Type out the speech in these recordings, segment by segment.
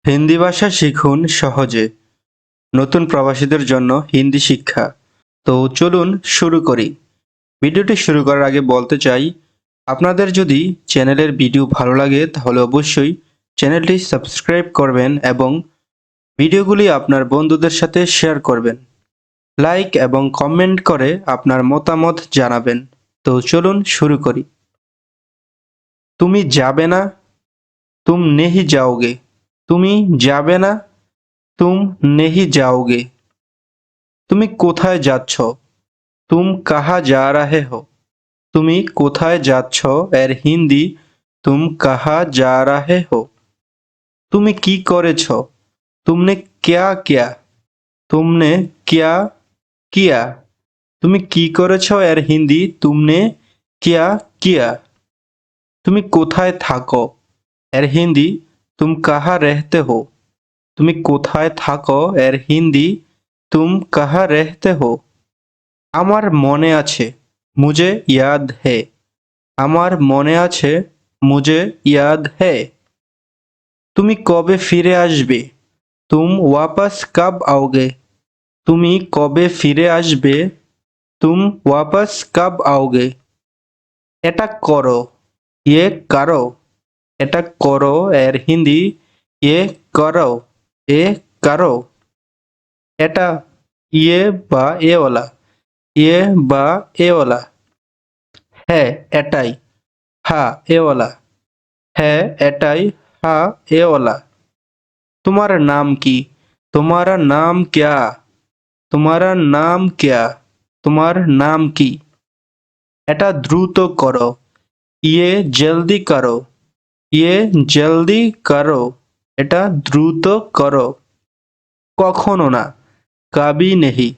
হিন্দি ভাষা শিখুন সহজে। নতুন প্রবাসীদের জন্য হিন্দি শিক্ষা। তো চলুন শুরু করি। ভিডিওটি শুরু করার আগে বলতে চাই, আপনাদের যদি চ্যানেলের ভিডিও ভালো লাগে তাহলে অবশ্যই চ্যানেলটি সাবস্ক্রাইব করবেন এবং ভিডিওগুলি আপনার বন্ধুদের সাথে শেয়ার করবেন। লাইক এবং কমেন্ট করে আপনার মতামত জানাবেন। তো চলুন শুরু করি। তুমি যাবে না, তুম নেহি যাওগে। তুমি যাবে না, তুম নেহি যাওগে। তুমি কোথায় যাচ্ছ? তুম কাহা যা রাহে হো। তুমি কোথায় যাচ্ছ এর হিন্দি তুম কাহা যা রাহে হো। তুমি কি করেছ? তুমনে ক্যা কিয়া। তুমনে ক্যা কিয়া। তুমি কি করেছ এর হিন্দি তুমনে ক্যা কিয়া। তুমি কোথায় থাকো? এর হিন্দি তুম কাহা রেহতে হো। তুমি কোথায় থাকো এর হিন্দি তুম কাহা রেহতে হো। আমার মনে আছে, মুঝে ইয়াদ হে। আমার মনে আছে, মুঝে ইয়াদ হে। তুমি কবে ফিরে আসবে? তুম ওয়াপাস কব आओगे। তুমি কবে ফিরে আসবে? তুম ওয়াপাস কব आओगे। এটা করো, ইয়ে করো। এটা করো এর হিন্দি ইয়ে করো, এ করো। এটা ইয়ে বা এওয়ালা, ইয়ে বা এওয়ালা। হ্যাঁ এটাই, হ্যাঁ এওয়ালা। হ্যাঁ এটাই, হ্যাঁ এওয়ালা। तुम्हारा नाम की। तुम्हारा नाम क्या? तुम्हारा नाम क्या? तुम्हारा नाम की। এটা দ্রুত করো, ইয়ে জলদি করো। ইয়ে জলদি করো। এটা দ্রুত করো। কখনো না, কবি নেহি।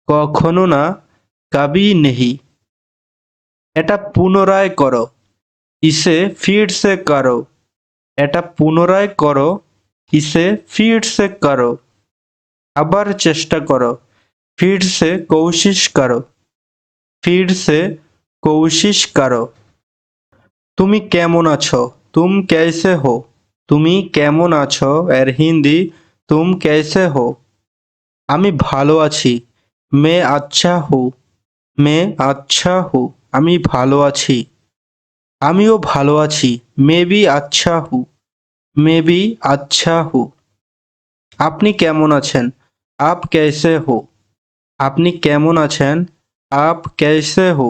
কখনো না, কবি নেহি। এটা পুনরায় করো, ইসে ফির সে করো। এটা পুনরায় করো, ইসে ফির সে করো। আবার চেষ্টা করো, फिर से कोशिश करो। फिर से कोशिश करो। তুমি কেমন আছো? तुम कैसे हो। তুমি কেমন আছো এর হিন্দি तुम कैसे हो। আমি ভালো আছি, मैं अच्छा हूँ। मैं अच्छा हूँ। আমি ভালো আছি। আমিও ভালো আছি, मैं भी अच्छा हूँ। मैं भी अच्छा हूँ। আপনি কেমন আছেন? आप कैसे हो। আপনি কেমন আছেন? आप कैसे हो।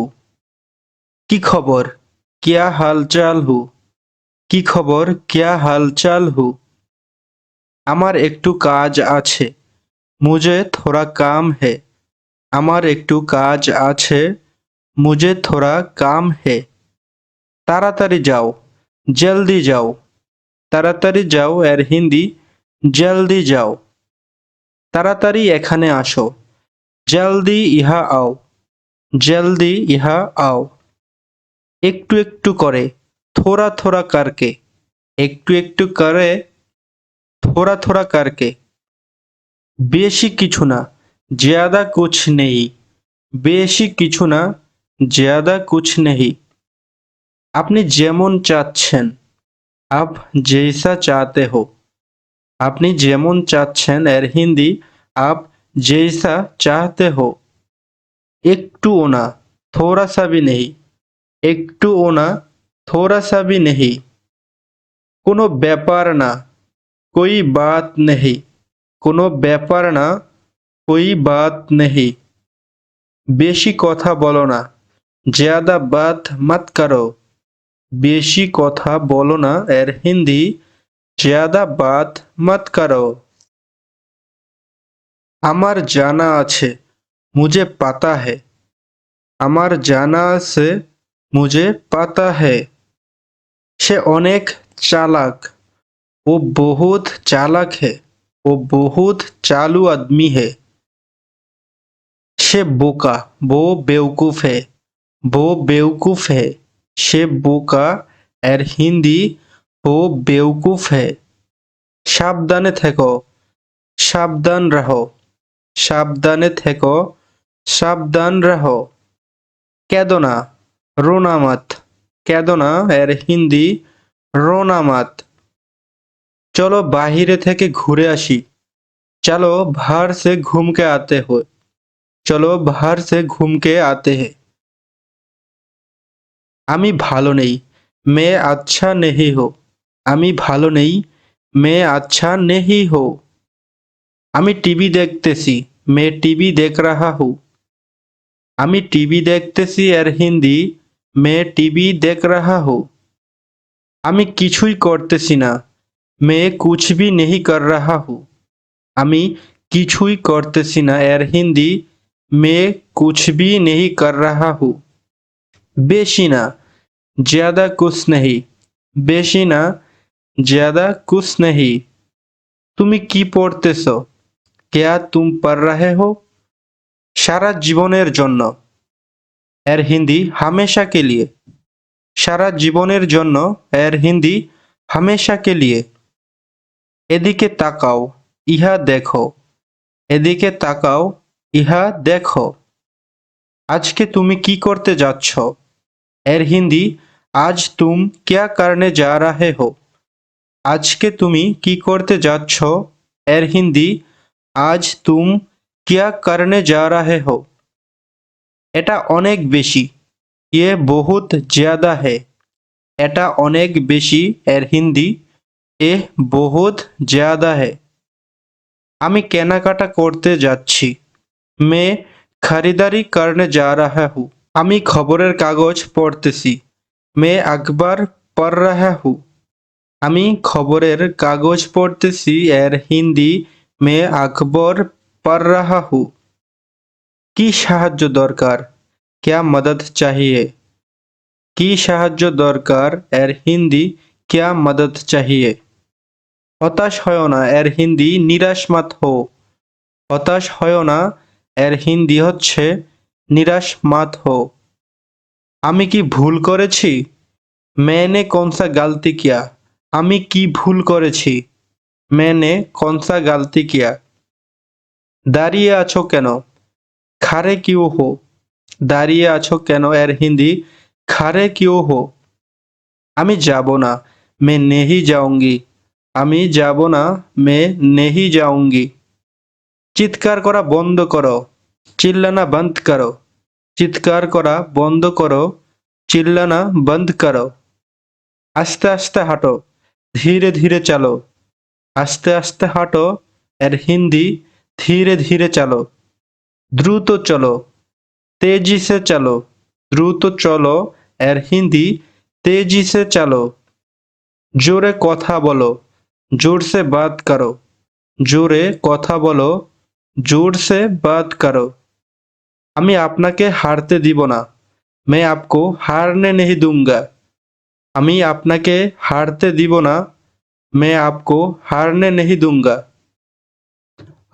কি খবর? क्या हालचाल হু। কি খবর? क्या हालचाल হু। আমার একটু কাজ আছে, मुझे थोड़ा काम है। আমার একটু কাজ আছে, मुझे थोड़ा काम है। তাড়াতাড়ি যাও, জলদি যাও। তাড়াতাড়ি যাও এর হিন্দি জলদি যাও। তাড়াতাড়ি এখানে আসো, জলদি ইহা আও। জলদি ইহা আও। একটু একটু করে, थोड़ा थोड़ा करके। একটু একটু করে, थोड़ा थोड़ा करके। বেশি কিছু না, ज़्यादा कुछ नहीं। বেশি কিছু না, ज़्यादा कुछ नहीं। আপনি যেমন চাচ্ছেন, आप जैसा चाहते हो। আপনি যেমন চাচ্ছেন এর হিন্দি आप जैसा चाहते हो। একটুও না, थोड़ा सा भी नहीं। একটুও না, थोड़ा सा भी नहीं। কোনো ব্যাপার না, कोई बात नहीं। কোনো ব্যাপার না, कोई बात नहीं। বেশি কথা বলো না, ज़्यादा बात मत करो। বেশি কথা বলো না এর হিন্দি ज़्यादा बात मत करो। আমার জানা আছে, मुझे पता है। আমার জানা আছে, मुझे पता है। সে অনেক চালাক, वो बहुत चालाक है। वो बहुत चालू आदमी है। সে বোকা, वो बेवकूफ है। वो बेवकूफ है। সে বোকা এর হিন্দি वो बेवकूफ है। সাবধানে থেকো, সাবধান রহো। সাবধানে থেকো, সাবধান রহো। কেঁদো না, রোনা মত। কেঁদো না এর হিন্দি রোনা মত। চলো বাহিরে থেকে ঘুরে আসি। চলো बाहर से घूम के आते हो। চলো बाहर से घूम के आते हैं। আমি ভালো নেই, मैं अच्छा नहीं हूँ। আমি ভালো নেই, मैं अच्छा नहीं हूँ। আমি টিভি দেখতেছি, मैं टीवी देख रहा हूँ। আমি টিভি দেখতেছি এর হিন্দি मैं टीवी देख रहा हूँ। আমি কিছুই করতেছি না, मैं कुछ भी नहीं कर रहा हूँ। আমি কিছুই করতেছি না এর হিন্দি मैं कुछ भी नहीं कर रहा हूँ। বেশি না, ज़्यादा कुछ नहीं। বেশি না, ज़्यादा कुछ नहीं। তুমি কি পড়তেছো? क्या तुम पढ़ रहे हो? সারা জীবনের জন্য এর হিন্দি हमेशा के लिए। সারা জীবনের জন্য এর হিন্দি हमेशा के लिए। এদিকে তাকাও, ইহা দেখো। এদিকে তাকাও, ইহা দেখো। আজকে তুমি কি করতে যাচ্ছ? এর হিন্দি आज तुम क्या करने जा रहे हो? আজকে তুমি কি করতে যাচ্ছ? এর হিন্দি आज तुम क्या करने जा रहे हो? এটা অনেক বেশি, ये बहुत ज़्यादा है। এটা অনেক বেশি এর হিন্দি এ বহুত ज़्यादा है। আমি কেনাকাটা করতে যাচ্ছি, मैं खरीदारी करने जा रहा हूँ। আমি খবরের কাগজ পড়তেছি, मैं अखबार पढ़ रहा हूँ। আমি খবরের কাগজ পড়তেছি এর হিন্দি मैं अखबार पढ़ रहा हूँ। কি সাহায্য দরকার? क्या मदद चाहिए? কি সাহায্য দরকার এর হিন্দি क्या मदद चाहिए? হতাশ হয় না এর হিন্দি নিরাশ মত হো। হতাশ হয় না এর হিন্দি হচ্ছে নিরাশ মত হো। আমি কি ভুল করেছি? मैंने कौन सा गलती किया? আমি কি ভুল করেছি? मैंने कौन सा गलती किया? দাঁড়িয়ে আছো কেন? খাড়ে কিউ হো। দাঁড়িয়ে আছো কেন এর হিন্দি খাড়ে কিউ হো। আমি যাব না, मैं नहीं जाऊंगी। আমি যাব না, मैं नहीं जाऊंगी। চিৎকার করা বন্ধ করো, চিল্লানা বন্ধ করো। চিৎকার করা বন্ধ করো, চিল্লানা বন্ধ করো। আস্তে আস্তে হাঁটো, ধীরে ধীরে চালো। আস্তে আস্তে হাঁটো এর হিন্দি ধীরে ধীরে চালো। দ্রুত চলো, तेजी से चलो। দ্রুত চলো এর হিন্দি तेजी से चलो। জোরে কথা বলো, जोर से बात करो। জোরে কথা বলো, जोर से बात करो। আমি আপনাকে হারতে দিব না, मैं आपको हारने नहीं दूंगा। আমি আপনাকে হারতে দিব না, मैं आपको हारने नहीं दूंगा।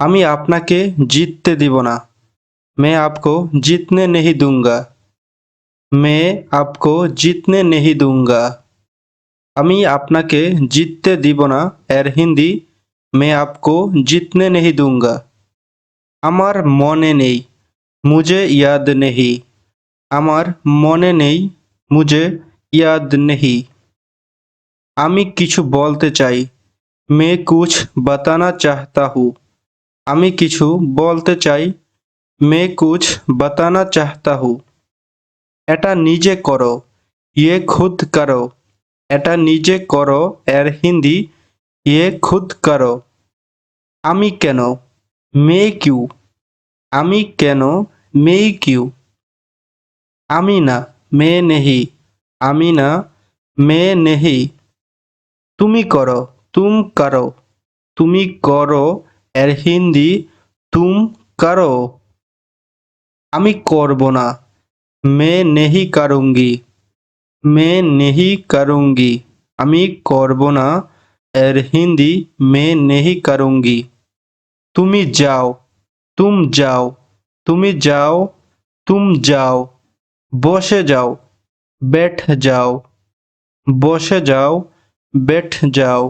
আমি আপনাকে জিততে দিব না, मैं आपको जीतने नहीं दूंगा। मैं आपको जीतने नहीं दूंगा। আমি আপনাকে জিততে দিব না এর হিন্দি मैं आपको जीतने नहीं दूंगा। আমার মনে নেই, मुझे याद नहीं। আমার মনে নেই, मुझे याद नहीं। আমি কিছু বলতে চাই, मैं कुछ बताना चाहता हूँ। আমি কিছু বলতে চাই, मैं कुछ बताना चाहता हूँ। এটা নিজে করো, ये खुद करो। এটা নিজে করো এর হিন্দি ये खुद करो। আমি কেন? मैं क्यों? আমি কেন? मैं क्यों? আমি না, मैं नहीं। আমি না, मैं नहीं। তুমি করো, तुम करो। তুমি করো এর হিন্দি तुम करो। আমি করব না, मैं नहीं करूँगी। मैं नहीं करूँगी। আমি করব না এর হিন্দি मैं नहीं करूँगी। তুমি যাও, तुम যাও। তুমি যাও, तुम যাও। বসে যাও, बैठ যাও। বসে যাও, बैठ যাও।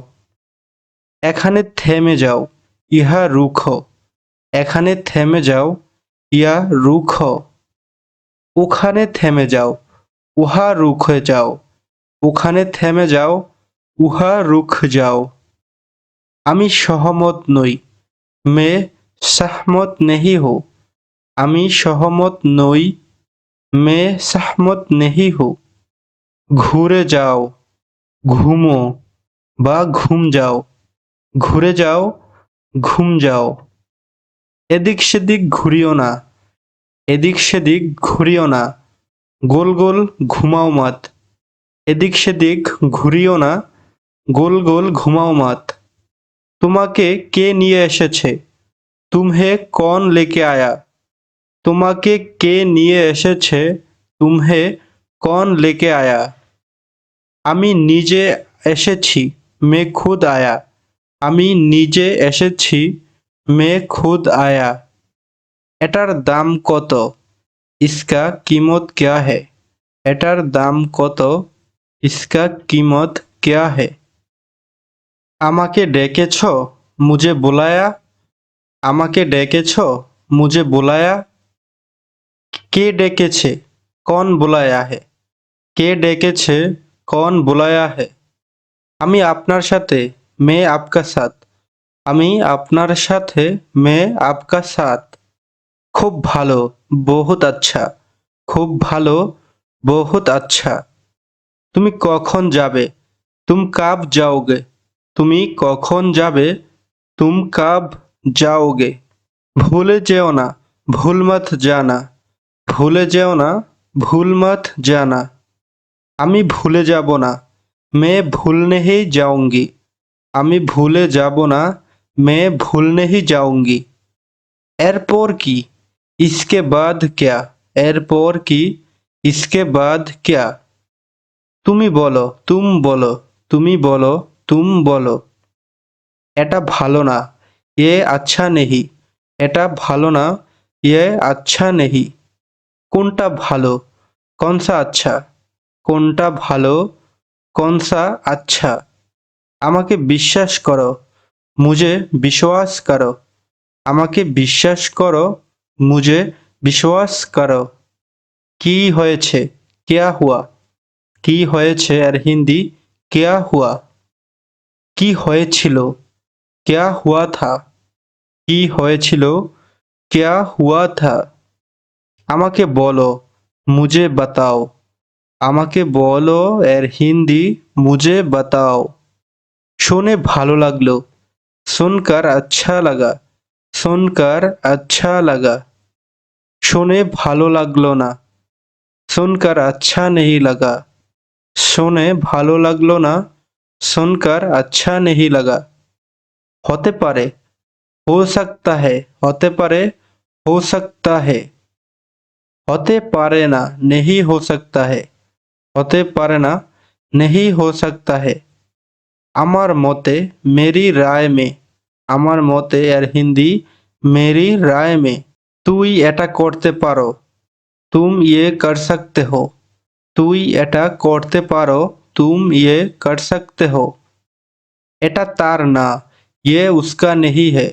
এখানে থেমে যাও, ইহা রুখো। এখানে থেমে যাও, ইয়া রুখো। ওখানে থেমে যাও, উহা রুখে যাও। ওখানে থেমে যাও, উহা রুখ যাও। আমি সহমত নই। मैं सहमत नहीं हूँ। আমি সহমত নই। मैं सहमत नहीं हूँ। ঘুরে যাও, ঘুমো বা ঘুম যাও। ঘুরে যাও, ঘুম যাও। এদিক সেদিক ঘুরিও না। এদিক সেদিক ঘুরিও না। গোল গোল ঘুমাও মত। এদিক সেদিক ঘুরিও না। গোল গোল ঘুমাও মত। তোমাকে কে নিয়ে এসেছে? तुम्हें कौन लेके आया? তোমাকে কে নিয়ে এসেছে? तुम्हें कौन लेके आया? আমি নিজে এসেছি। मैं खुद आया। আমি নিজে এসেছি। मैं खुद आया। এটার দাম কত? इसका कीमत क्या है? এটার দাম কত? इसका कीमत क्या है? আমাকে ডেকেছ? मुझे बुलाया? আমাকে ডেকেছ? मुझे बुलाया? কে ডেকেছে? कौन बुलाया है? কে ডেকেছে? कौन बुलाया है? আমি আপনার সাথে। मैं आपका साथ। আমি আপনার সাথে। मैं आपका साथ। খুব ভালো। बहुत अच्छा। খুব ভালো। बहुत अच्छा। তুমি কখন যাবে? तुम कब जाओगे? তুমি কখন যাবে? तुम कब जाओगे? ভুলে যেও না। ভুল মত জানা। ভুলে যেও না। ভুল মত জানা। আমি ভুলে যাব না। मैं भूलने ही जाऊंगी। আমি ভুলে যাব না। मैं भूलने ही जाऊंगी। এরপর কি? इसके बाद क्या? এরপর কি? इसके बाद क्या? তুমি বলো। तुम বলো। তুমি বলো। तुम বলো। এটা ভালো না। ये अच्छा नहीं। এটা ভালো না। ये अच्छा नहीं। কোনটা ভালো? कौन सा अच्छा? কোনটা ভালো? कौन सा अच्छा? আমাকে বিশ্বাস করো। मुझे विश्वास करो। আমাকে বিশ্বাস করো। मुझे विश्वास करो। কি হয়েছে? क्या हुआ? কি হয়েছে আর হিন্দি क्या हुआ? কি হয়েছিল? क्या हुआ था? কি হয়েছিল? क्या हुआ था? আমাকে বলো। मुझे बताओ। আমাকে বলো এর হিন্দি मुझे बताओ। শুনে ভালো লাগলো। सुनकर अच्छा लगा। सुनकर अच्छा लगा। শুনে ভালো লাগলো না। सुनकर अच्छा नहीं लगा। শুনে ভালো লাগলো না। सुनकर अच्छा नहीं लगा। হতে পারে। हो सकता है। হতে পারে। हो सकता है। হতে পারে না। नहीं हो सकता है। হতে পারে না। नहीं हो सकता है। আমার মতে मेरी राय में। আমার মতে এর হিন্দি मेरी राय में। তুই এটা করতে পারো। तुम ये कर सकते हो। তুই এটা করতে পারো। तुम ये कर सकते हो। এটা তার না। ये उसका नहीं है।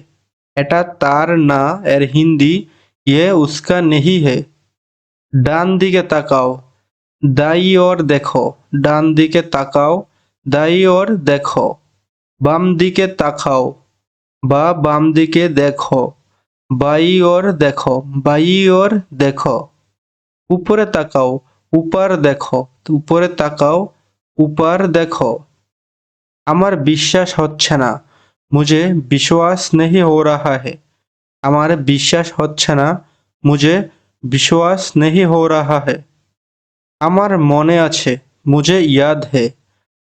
এটা তার না এর হিন্দি ये उसका नहीं है। ডান দিকে তাকাও। दाई ओर देखो। ডান দিকে তাকাও। दाई ओर देखो। বাম দিকে তাকাও বা বাম দিকে দেখো। বাই ওর দেখো। বাই ওর দেখো। উপরে তাকাও। ऊपर देखो। উপরে তাকাও। ऊपर देखो। আমার বিশ্বাস হচ্ছে না। मुझे विश्वास नहीं हो रहा है। আমার বিশ্বাস হচ্ছে না। मुझे विश्वास नहीं हो रहा है। আমার মনে আছে। मुझे याद है।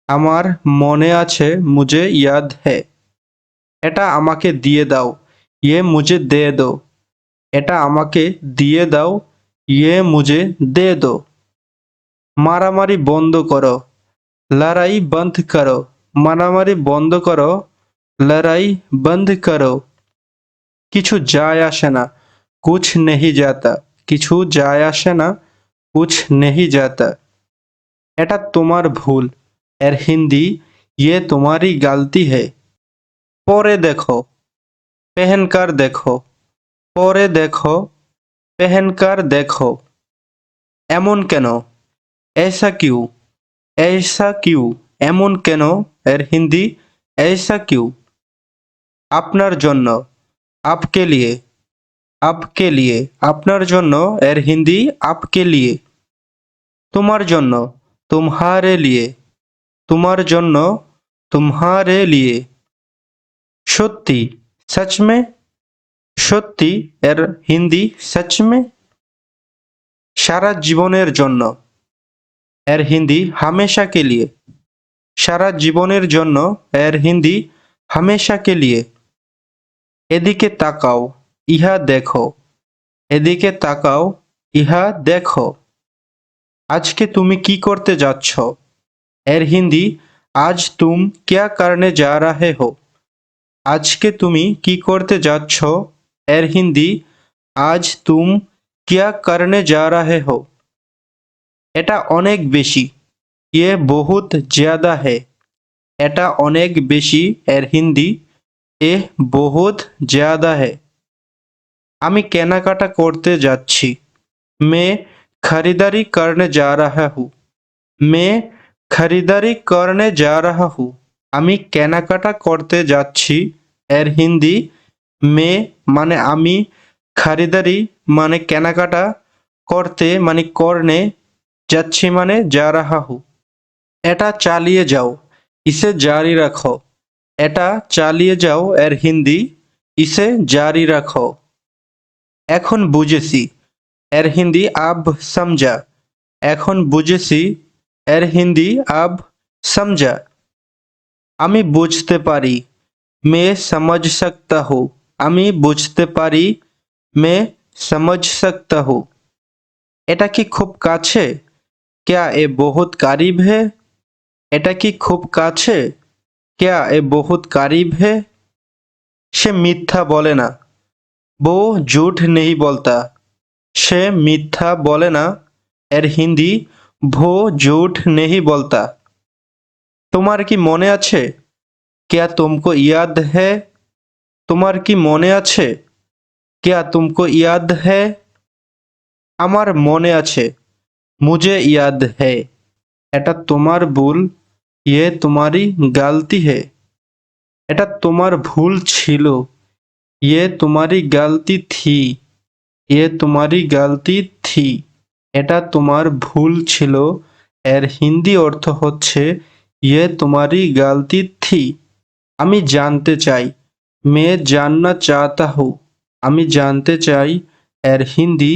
আমার মনে আছে। मुझे याद है। এটা আমাকে দিয়ে দাও। ये मुझे दे दो। এটা আমাকে দিয়ে দাও। ये मुझे दे दो। মারামারি বন্ধ করো। লড়াই বন্ধ করো। মারামারি বন্ধ করো। লড়াই বন্ধ করো। কিছু যায় আসে না। कुछ नहीं जाता। কিছু যায় আসে না। कुछ नहीं जाता। এটা তোমার ভুল। এর হিন্দি ये तुम्हारी गलती है। পরে দেখো। पहनकर देखो। পরে দেখো। पहनकर देखो। এমন কেন? ऐसा क्यों? ऐसा क्यों? এমন কেন? এর হিন্দি ऐसा क्यों? আপনার জন্য, आपके लिए, आपके लिए, আপনার জন্য এর হিন্দি आपके लिए। তোমার জন্য, तुम्हारे लिए, তোমার জন্য, तुम्हारे लिए। সত্যি, सच में, সত্যি এর হিন্দি सच में। সারা জীবনের জন্য, এর হিন্দি हमेशा के लिए, সারা জীবনের জন্য এর হিন্দি हमेशा के लिए। এদিকে তাকাও, ইহা দেখো, এদিকে তাকাও, ইহা দেখো। আজকে তুমি কি করতে যাচ্ছ, এর হিন্দি आज तुम क्या करने जा रहे हो। আজকে তুমি কি করতে যাচ্ছ, এর হিন্দি आज तुम क्या करने जा रहे हो। এটা অনেক বেশি, ये बहुत ज्यादा है। এটা অনেক বেশি এর হিন্দি এ বহুত ज्यादा है। আমি কেনাকাটা করতে যাচ্ছি, मैं खरीदारी करने जा रहा हूँ। मैं खरीदारी करने जा रहा हूँ। আমি কেনাকাটা করতে যাচ্ছি এর হিন্দি মে মানে আমি, খরিদারি মানে কেনাকাটা, করতে মানে করনে, যাচ্ছি মানে যা রাহা হু। এটা চালিয়ে যাও, ইসে জারি রাখো। এটা চালিয়ে যাও এর হিন্দি ইসে জারি রাখো। এখন বুঝেছি এর হিন্দি আব সমঝা। এখন বুঝেছি এর হিন্দি আব সমঝা। আমি বুঝতে পারি, मैं समझ सकता हूँ। আমি বুঝতে পারি, मैं समझ सकता हूँ। এটা কি খুব কাছে, क्या ये बहुत करीब है। এটা কি খুব কাছে, क्या ये बहुत करीब है। সে মিথ্যা বলে না, वो झूठ नहीं बोलता। সে মিথ্যা বলে না, এর হিন্দি वो झूठ नहीं बोलता। তোমার কি মনে আছে, क्या तुमको याद है। তোমার কি মনে আছে, क्या तुमको याद है। আমার মনে আছে, मुझे याद है। এটা তোমার ভুল, ये तुम्हारी गलती है। এটা তোমার ভুল ছিল, ये तुम्हारी गलती थी। ये तुम्हारी गलती थी। এটা তোমার ভুল ছিল, এর হিন্দি অর্থ হচ্ছে ये तुम्हारी गलती थी। আমি জানতে চাই, मैं जानना चाहता हूँ। আমি জানতে চাই এর হিন্দি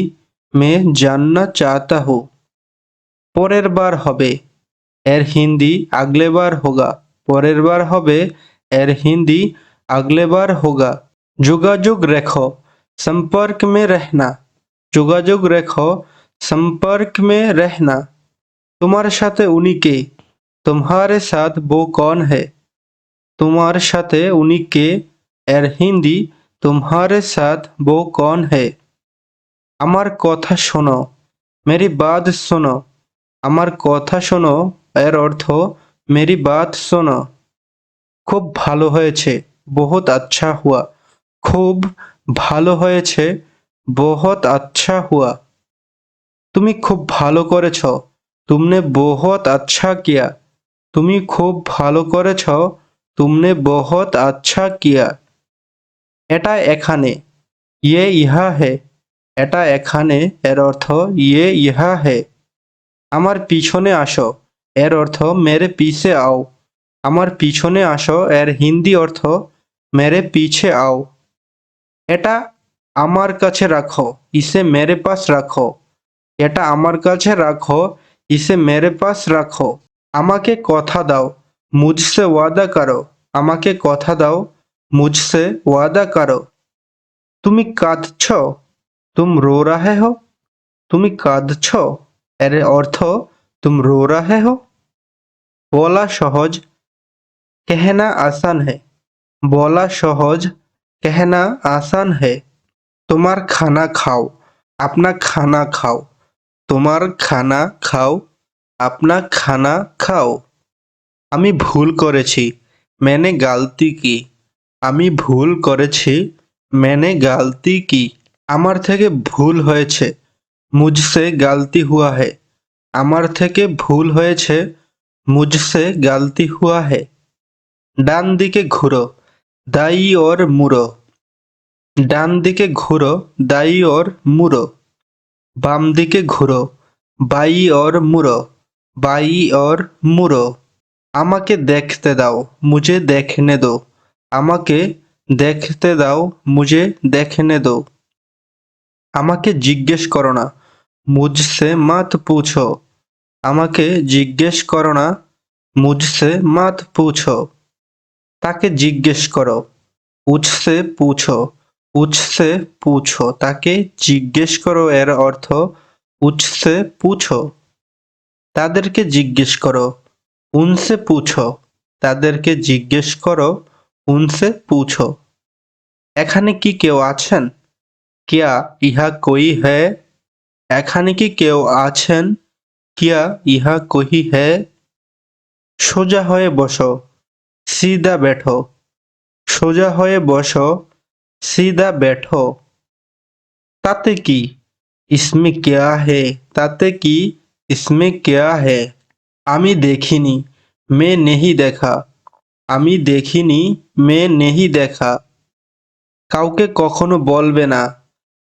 मैं जानना चाहता हूँ। পরের বার হবে এর হিন্দি अगले बार होगा। পরের বার হবে এর হিন্দি अगले बार होगा। যোগাযোগ রেখো, संपर्क में रहना। যোগাযোগ রেখো, संपर्क में रहना। তোমার সাথে উনি কে, तुम्हारे साथ वो कौन है। তোমার সাথে উনি কে, এর হিন্দি तुम्हारे साथ वो कौन है। আমার কথা শোনো, मेरी बात सुनो। আমার কথা শোনো এর অর্থ मेरी बात सुनो। খুব ভালো হয়েছে, बहुत अच्छा हुआ। খুব ভালো হয়েছে, बहुत अच्छा हुआ। তুমি খুব ভালো করেছ, तुमने बहुत अच्छा किया। তুমি খুব ভালো করেছ, तुमने बहुत अच्छा किया। এটা এখানে, ये यहाँ है। এটা এখানে এর অর্থ ये यहाँ है। আমার পিছনে আসো এর অর্থ मेरे पीछे आओ। আমার পিছনে আসো এর হিন্দি অর্থ मेरे पीछे आओ। এটা আমার কাছে রাখো, इसे मेरे पास রাখো। এটা আমার কাছে রাখো, इसे मेरे पास রাখো। আমাকে কথা দাও, मुझसे वादा करो। আমাকে কথা দাও, मुझसे वादा करो। তুমি কাঁদছ, तुम रो रहे हो। তুমি কাঁদছ এর অর্থ तुम रो रहे हो। বলা সহজ, कहना आसान है। বলা সহজ, कहना आसान है। তোমার খানা খাও, अपना खाना खाओ। তোমার খানা খাও, अपना खाना खाओ। আমি ভুল করেছি, मैंने गलती की। আমি ভুল করেছি, मैंने गलती की। আমার থেকে ভুল হয়েছে, मुझसे गलती हुआ है। আমার থেকে ভুল হয়েছে, मुझसे गलती हुआ है। ডান দিকে ঘুরো, दाई और मुड़ो। ডান দিকে ঘুরো, দাই ওর মুড়ো। বাম দিকে ঘুরো, বাই ওর মুড়ো, বাই ওর মুড়ো। আমাকে দেখতে দাও, মুঝে দেখনে দো। আমাকে দেখতে দাও, মুঝে দেখনে দো। আমাকে জিজ্ঞেস করো না, মুঝসে মত পুছো। আমাকে জিজ্ঞেস করো না, মুঝসে মত পুছো। তাকে জিজ্ঞেস করো, উঠসে পুছো। উঠসে পুছো, তাকে জিজ্ঞেস করো এর অর্থ উঠসে পুছো। তাদেরকে জিজ্ঞেস করো, উনসে পুছো। তাদেরকে জিজ্ঞেস করো, উনসে পুছো। এখানে কি কেউ আছেন? কিয়া ইহা কই হ্যায়? এখানে কি কেউ আছেন? কিয়া ইহা কহি হ্যায়? সোজা হয়ে বসো, সিদা বেঠো। সোজা হয়ে বসো, সিদা বেঠো। তাতে কি? ইসমে কেয়া হে? তাতে কি? ইসমে কেয়া হে? আমি দেখিনি, মে নেহি দেখা। আমি দেখিনি, মে নেহি দেখা। কাউকে কখনো বলবে না,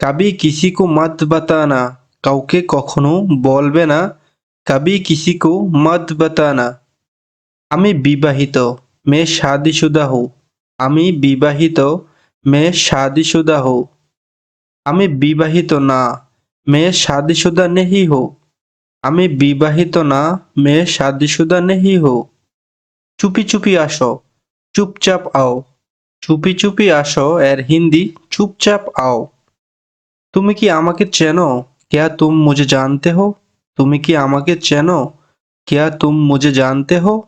কবি কিসি কো মত বাতানা। কাউকে কখনো বলবে না, কবি কিসি কো মত বাতানা। আমি বিবাহিত, মে শাদিশুদা হু। আমি বিবাহিত, মে শাদিশুদা হু। আমি বিবাহিত না, মে শাদিশুদা নেহি হু। আমি বিবাহিত না, মে শাদিশুদা নেহি হু। চুপি চুপি আসো, চুপচাপ আও। চুপি চুপি আসো এর হিন্দি চুপচাপ আও। তুমি কি আমাকে চেনো? क्या तुम मुझे जानते हो? তুমি কি আমাকে চেনো? क्या तुम मुझे जानते हो?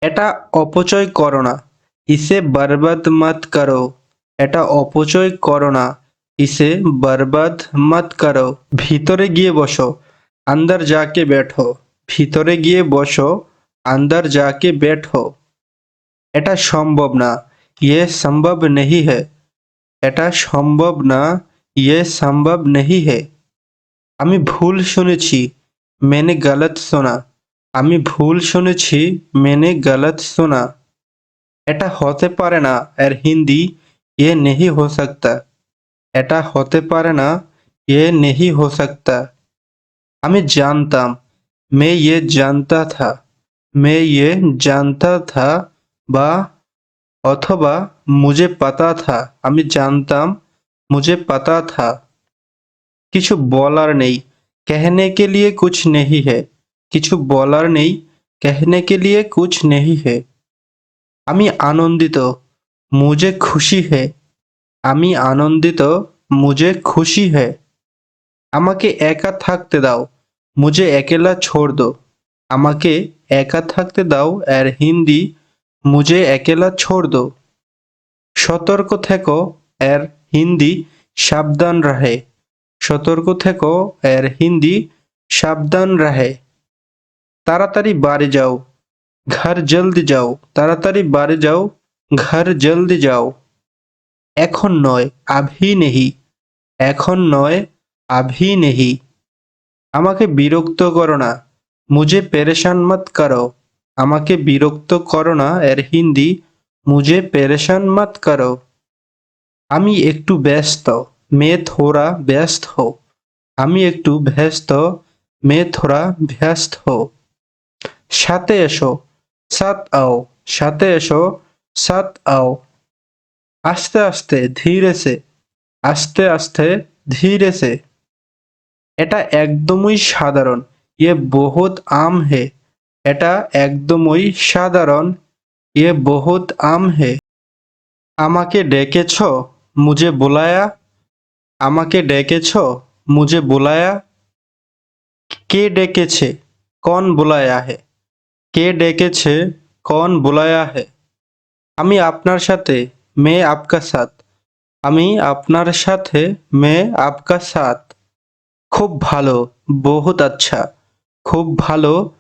এটা অপচয় করো না, ইসে বরবাদ মত করো। এটা অপচয় করো না, ইসে বরবাদ মত করো। ভিতরে গিয়ে বসো, আন্দার যাকে बैठो। ভিতরে গিয়ে বসো, আন্দার যাকে बैठो। এটা সম্ভব না, ये संभव नहीं है। এটা সম্ভব না, ये संभव नहीं है। আমি ভুল শুনেছি, मैंने गलत सुना। আমি ভুল শুনেছি, मैंने गलत सुना। এটা হতে পারে না এর হিন্দি ये नहीं हो सकता। এটা হতে পারে না, ये नहीं हो सकता। আমি জানতাম, मैं ये जानता था। मैं ये जानता था বা অথবা मुझे पता था। আমি জানতাম, मुझे पता था। কিছু বলার নেই, कहने के लिए कुछ नहीं है। কিছু বলার নেই, कहने के लिए कुछ नहीं है। আমি আনন্দিত, मुझे खुशी है। আমি আনন্দিত, मुझे खुशी है। আমাকে একা থাকতে দাও, मुझे अकेला छोड़ दो। আমাকে একা থাকতে দাও এর হিন্দি मुझे अकेला छोड़ दो। সতর্ক থেকো এর হিন্দি সাবধান রহে। সতর্ক থেকো এর হিন্দি সাবধান রহে। তাড়াতাড়ি বাড়ি যাও, ঘর জলদি যাও। তাড়াতাড়ি বাড়ি যাও, ঘর জলদি যাও। এখন নয়, আভি নেহি। এখন নয়, আভি নেহি। আমাকে বিরক্ত করো না, মুঝে পেরেশান মত করো। আমাকে বিরক্ত করো না এর হিন্দি মুঝে পেরেশান মত করো। আমি একটু ব্যস্ত, मैं थोड़ा व्यस्त हो। আমি একটু ব্যস্ত, मैं थोड़ा व्यस्त हो। সাথে এসো, সাথ आओ। সাথে এসো, সাথ आओ। আস্তে আস্তে, ধীরে সে। আস্তে আস্তে, ধীরে সে। এটা একদমই সাধারণ, ये बहुत आम है। এটা একদমই সাধারণ, ये बहुत आम है। আমাকে ডেকেছ, মুঝে বুলায়া। আমাকে ডেকেছ, মুঝে বুলায়া। কে ডেকেছে, कौन बुलाया है। কে ডেকেছে, कौन बुलाया है। আমি আপনার সাথে, मैं आपका साथ। আমি আপনার সাথে, मैं आपका साथ। খুব ভালো, বহুত আচ্ছা। খুব ভালো,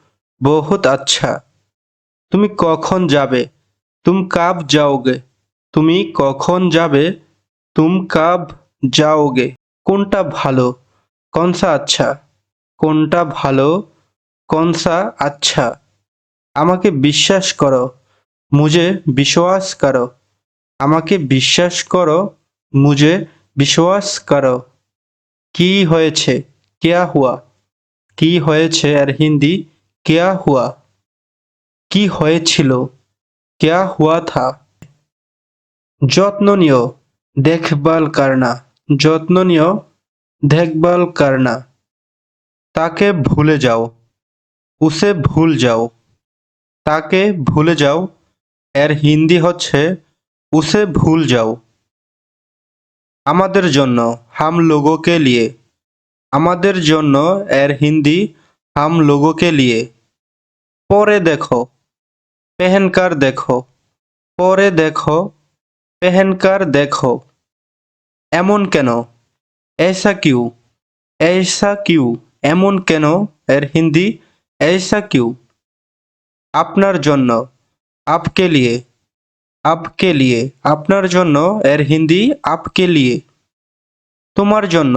বহুত আচ্ছা। তুমি কখন যাবে, तुम कब जाओगे। তুমি কখন যাবে, तुम कब जाओगे। কোনটা ভালো, कौन-सा अच्छा। কোনটা ভালো, कौन-सा अच्छा। আমাকে বিশ্বাস করো, मुझे विश्वास करो। আমাকে বিশ্বাস করো, মুঝে বিশ্বাস করো। কি হয়েছে? क्या हुआ? কি হয়েছে এর হিন্দি क्या हुआ? কি হয়েছিল? क्या हुआ था? যত্ন নিও, দেখভাল করনা। যত্ন নিও, দেখভাল করনা। তাকে ভুলে যাও, উসে ভুল যাও। তাকে ভুলে যাও এর হিন্দি হচ্ছে উসে ভুল যাও। আমাদের জন্য, হাম লোগোं के लिए। আমাদের জন্য এর হিন্দি হাম লোগোं के लिए। পরে দেখো, পেহেনকার দেখো। পরে দেখো, পেহেনকার দেখো। এমন কেন? ऐसा क्यों? ऐसा क्यों? এমন কেন এর হিন্দি ऐसा क्यों? আপনার জন্য, आपके लिए। आपके लिए, আপনার জন্য এর হিন্দি आपके लिए। তোমার জন্য,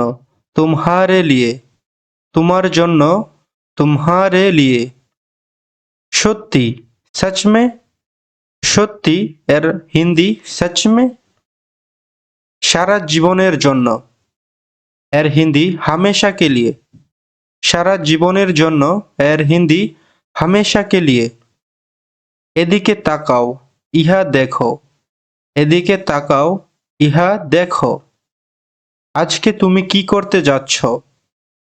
तुम्हारे लिए। তোমার জন্য, तुम्हारे लिए। সত্যি, सच में। সত্যি এর হিন্দি सच में। সারা জীবনের জন্য এর হিন্দি हमेशा के लिए। সারা জীবনের জন্য এর হিন্দি हमेशा के लिए। এদিকে তাকাও, ইহা দেখো। এদিকে তাকাও, ইহা দেখো। আজকে তুমি কি করতে যাচ্ছ?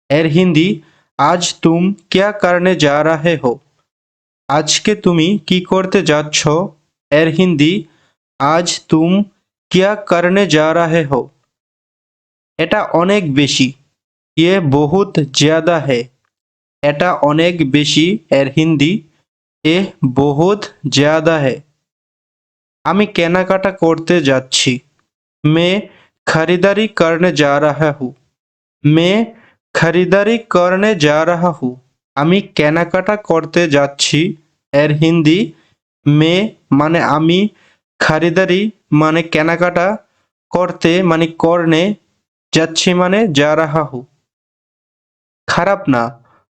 এর হিন্দি আজ তুম क्या करने जा रहे हो? আজকে তুমি কি করতে যাচ্ছ? এর হিন্দি আজ তুম क्या करने जा रहे हो? এটা অনেক বেশি, ये बहुत ज्यादा है। এটা অনেক বেশি এর হিন্দি এ বহুত ज्यादा है। আমি কেনাকাটা করতে যাচ্ছি। मैं खरीदारी करने जा रहा हूँ। मैं खरीदारी करने जा रहा हूँ। আমি কেনাকাটা করতে যাচ্ছি এর হিন্দি মে মানে আমি, খারিদারি মানে কেনাকাটা, করতে মানে করনে, যাচ্ছি মানে যা রাহা হু। খারাপ না,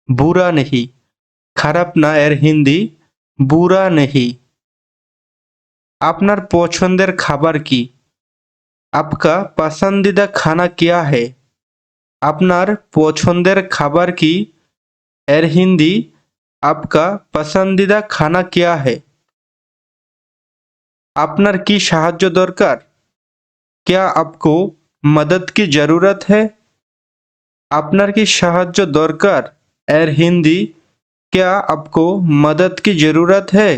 বুরা নেহি। খারাপ না এর হিন্দি বুরা নেহি। আপনার পছন্দের খাবার কি? আপকা পসন্দিদা খানা কিয়া হে? আপনার পছন্দের খাবার কি? এর হিন্দি আপকা পসন্দিদা খানা কিয়া হে? আপনার কি সাহায্য দরকার? क्या आपको मदद की जरूरत है? আপনার কি সাহায্য দরকার? এর হিন্দি क्या आपको मदद की जरूरत है?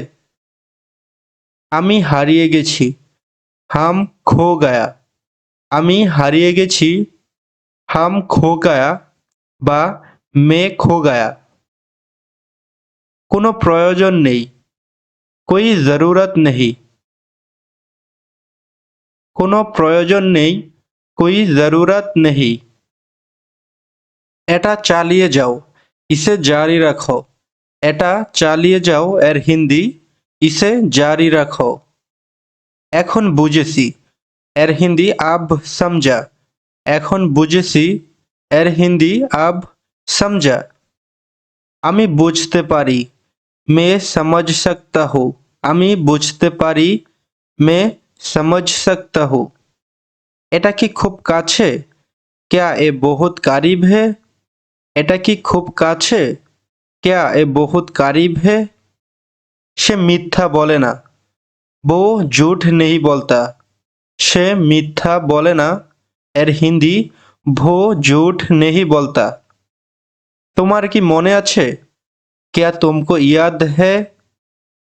আমি হারিয়ে গেছি। হাম খো গয়া। আমি হারিয়ে গেছি। হাম খো গয়া বা মে খো গয়া। কোনো প্রয়োজন নেই। कोई जरूरत नहीं। কোনো প্রয়োজন নেই। कोई जरूरत नहीं। এটা চালিয়ে যাও, ইসে জারি রাখো। এটা চালিয়ে যাও এর হিন্দি ইসে জারি রাখো। এখন বুঝেছি এর হিন্দি আব সমঝা। এখন বুঝেছি এর হিন্দি আব সমঝা। আমি বুঝতে পারি, মে সমঝ সকতা হু। আমি বুঝতে পারি, মে সমঝ সকতা হু। এটা কি খুব কাছে? क्या এ বহুত কারিব হে? এটা কি খুব কাছে? क्या এ বহুত কারিব হে? সে মিথ্যা বলে না। वो झूठ नहीं बोलता। সে মিথ্যা বলে না। এর হিন্দি वो झूठ नहीं बोलता। তোমার কি মনে আছে? क्या तुमको याद है?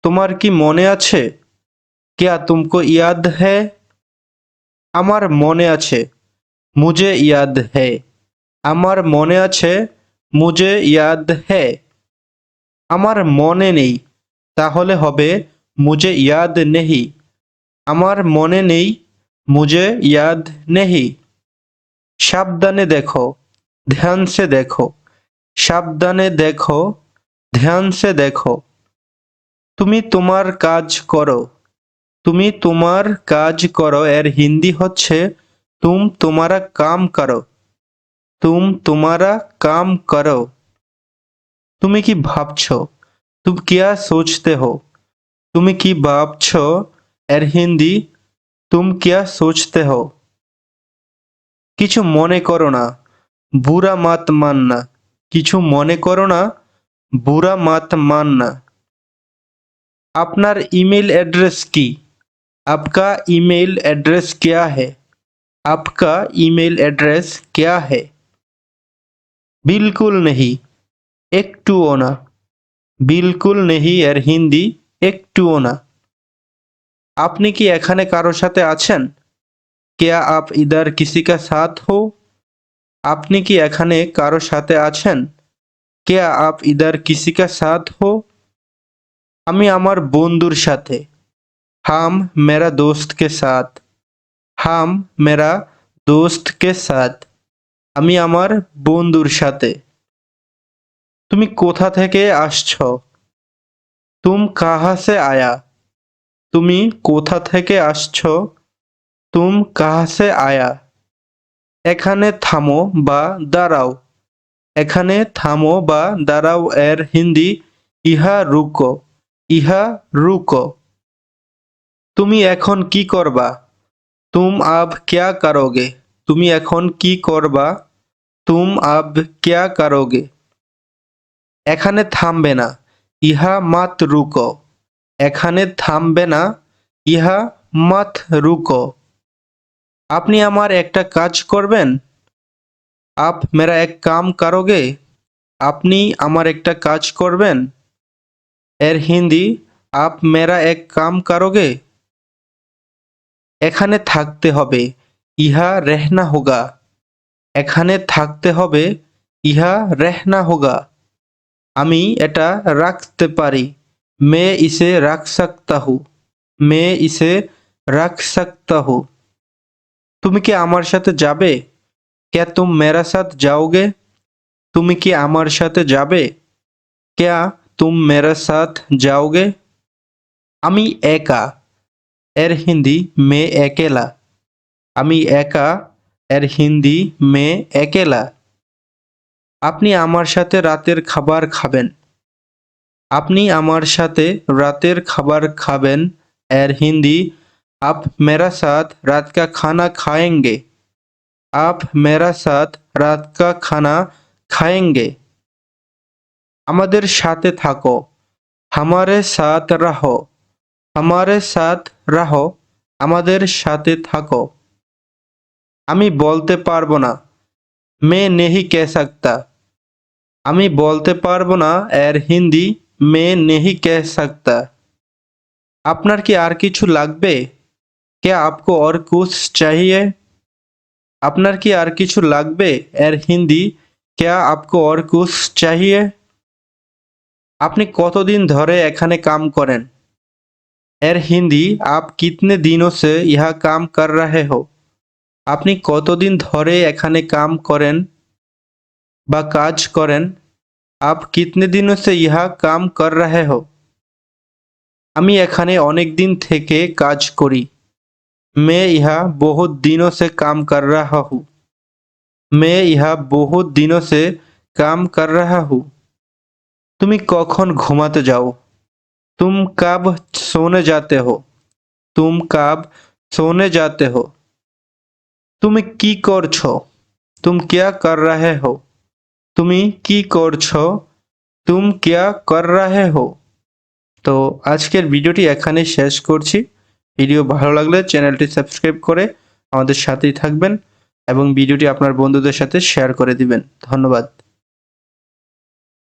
তোমার কি মনে আছে? क्या तुमको याद है? আমার মনে আছে। मुझे याद है। আমার মনে আছে। मुझे याद है। আমার মনে নেই। তাহলে হবে मुझे याद नहीं। আমার মনে নেই। मुझे याद नहीं। সাবধানে দেখো, ধ্যান সে দেখো। সাবধানে দেখো, ধ্যান সে দেখো। তুমি তোমার কাজ করো। তুমি তোমার কাজ করো এর হিন্দি হচ্ছে তুম তোমারা কাম করো। তুম তোমারা কাম করো। তুমি কি ভাবছো? तुम क्या सोचते हो? তুমি কি ভাবছো এর হিন্দি तुम क्या सोचते हो? কিছু মনে করো না, বুরা মাত মাননা। কিছু মনে করো না, বুরা মাত মাননা। আপনার ইমেল অ্যাড্রেস কি? आपका ईमेल एड्रेस क्या है? आपका ईमेल एड्रेस क्या है? बिल्कुल नहीं, একটুও না। বিলকুল নেহি এর হিন্দি একটুও না। আপনি কি এখানে কারো সাথে আছেন? क्या आप इधर किसी का साथ हो? আপনি কি এখানে কারো সাথে আছেন? क्या आप इधर किसी का साथ हो? আমি আমার বন্ধুর সাথে। हम मेरा दोस्त के साथ। हम मेरा दोस्त के साथ। আমি আমার বন্ধুর সাথে। তুমি কোথা থেকে আসছো? तुम कहाँ से आया? তুমি কোথা থেকে আসছো? तुम कहाँ से आया? এখানে থামো বা দাঁড়াও। এখানে থামো বা দাঁড়াও এর হিন্দি ইহা রুকো। ইহা রুকো। তুমি এখন কি করবা? तुम अब क्या करोगे? তুমি এখন কি করবা? तुम अब क्या करोगे? এখানে থামবে না, ইহা মাত রুকো। এখানে থামবে না, ইহা মাত রুকো। আপনি আমার একটা কাজ করবেন? आप मेरा एक काम करोगे? আপনি আমার একটা কাজ করবেন? এর হিন্দি आप मेरा एक काम करोगे? এখানে থাকতে হবে, ইহা रहना होगा। এখানে থাকতে হবে, ইহা रहना होगा। আমি এটা রাখতে পারি। मैं इसे रख सकता हूँ। मैं इसे रख सकता हूँ। তুমি কি আমার সাথে যাবে? क्या तुम मेरा साथ जाओगे? তুমি কি আমার সাথে যাবে? क्या तुम मेरा साथ जाओगे? আমি একা এর হিন্দি मैं अकेला। আমি একা এর হিন্দি मैं अकेला। আপনি আমার সাথে রাতের খাবার খাবেন। আপনি আমার সাথে রাতের খাবার খাবেন এর হিন্দি आप मेरा साथ रात का खाना खाएंगे। आप मेरा साथ रात का खाना खाएंगे। আমাদের সাথে থাকো, हमारे साथ रहो। हमारे साथ रहो। আমাদের সাথে থাকো। আমি বলতে পারবো না, मैं नहीं कह सकता। আমি বলতে পারবো না এর হিন্দি मैं नहीं कह सकता। আপনার কি আর কিছু লাগবে? क्या आपको और कुछ चाहिए? আপনার কি আর কিছু লাগবে এর হিন্দি क्या आपको और कुछ चाहिए? আপনি কতদিন ধরে এখানে কাম করেন? এর হিন্দি आप कितने दिनों से यहाँ काम कर रहे हो? আপনি কতদিন ধরে এখানে কাম করেন বা কাজ করেন? आप कितने दिनों से यहाँ काम कर रहे हो? আমি এখানে অনেক দিন থেকে কাজ করি। मैं यहाँ बहुत दिनों से काम कर रहा हूँ। मैं यहाँ बहुत दिनों से काम कर रहा हूँ। তুমি কখন ঘুমাতে যাও? तुम कब सोने जाते हो? तुम कब सोने जाते हो? তুমি কি করছো? तुम क्या कर रहे हो? তুমি কি করছো? तुम क्या कर रहे हो? তো আজকের ভিডিওটি এখানেই শেষ করছি। ভিডিও ভালো লাগলে চ্যানেলটি সাবস্ক্রাইব করে আমাদের সাথেই থাকবেন এবং ভিডিওটি আপনার বন্ধুদের সাথে শেয়ার করে দিবেন। ধন্যবাদ।